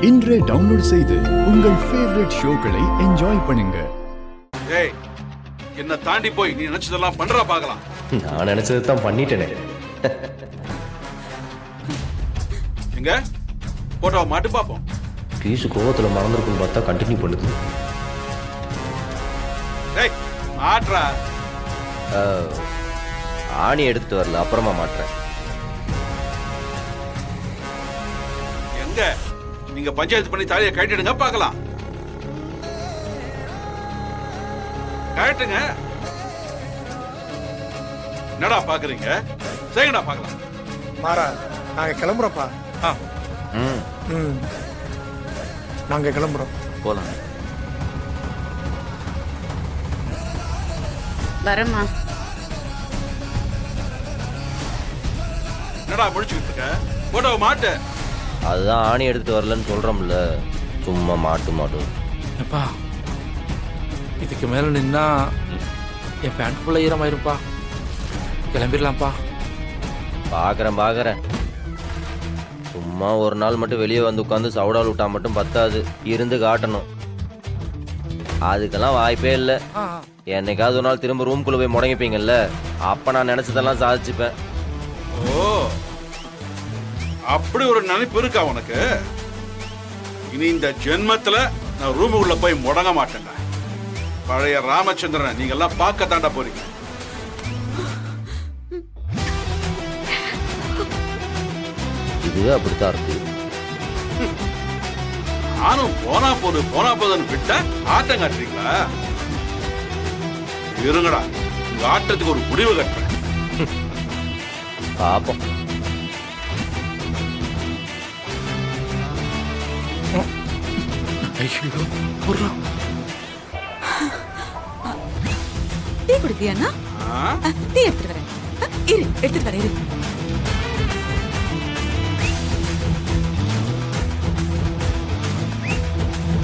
இன்றே டவுன்லோட் செய்து உங்கள் ஃபேவரட் ஷோக்களை என்ஜாய் பண்ணுங்க. ஏய், என்ன தாண்டி போய் நீ நினைச்சதெல்லாம் பண்றா பார்க்கலாம். நான் நினைச்சது தான் பண்ணிட்டேனே. எங்க போட்டோ மாட்டு பாப்போம். பீஸு கோவத்தில் மறந்துருக்குன்னு பார்த்தா கண்டினியூ பண்ணுது. ஏய், மாட்றா. ஆணி எடுத்துட்டு வரல, அப்புறமா மாட்டுறேன். எங்க நீங்க பஞ்சாயத்து பண்ணி தாலியை கட்டிடுங்க பார்க்கலாம். கட்டுங்க. என்னடா பாக்குறீங்க? செய்யுங்கடா பார்க்கலாம். மாறா, நாங்க கிளம்புறோம்ப்பா. நாங்க கிளம்புறோம். போலாம். வரமா. என்னடா முடிச்சுக்கிட்டு இருக்க? போட்டோ மாட்டு. அதுதான் ஆணி எடுத்துட்டு வரலன்னு சொல்றோம்ல, சும்மா மாட்டு மாட்டு. எப்பா, இதுக்கு மேல நின்னா என் பேண்ட் ஃபுல்லா ஈரமாயிருப்பா. கிளம்பிடலாம்ப்பா. பார்க்குறேன். சும்மா ஒரு நாள் மட்டும் வெளியே வந்து உட்காந்து சவுடால் விட்டா மட்டும் பத்தாது, இருந்து காட்டணும். அதுக்கெல்லாம் வாய்ப்பே இல்லை. என்னைக்காவது ஒரு நாள் திரும்ப ரூம்குள்ளே போய் முடங்கிப்பீங்கல்ல, அப்போ நான் நினச்சதெல்லாம் சாதிச்சுப்பேன். ஓ, அப்படி ஒரு நினைப்பு இருக்கா உனக்கு? இனி இந்த ஜென்மத்துல நான் ரூமுக்குள்ள போய் முடங்க மாட்டேங்க. பழைய ராமச்சந்திரனை நீங்க எல்லாம் பார்க்க தாண்டா போறீங்க. இதுவே அப்படித்தான் இருக்கு. நானும் போனா போதுன்னு விட்டா ஆட்டம் காட்டுறீங்களா? இருங்கடா, உங்க ஆட்டத்துக்கு ஒரு முடிவு கட்டுறேன். பாப்போம். டீ குடிப்பியா? டீ எடுத்துட்டு வரேன். இரு.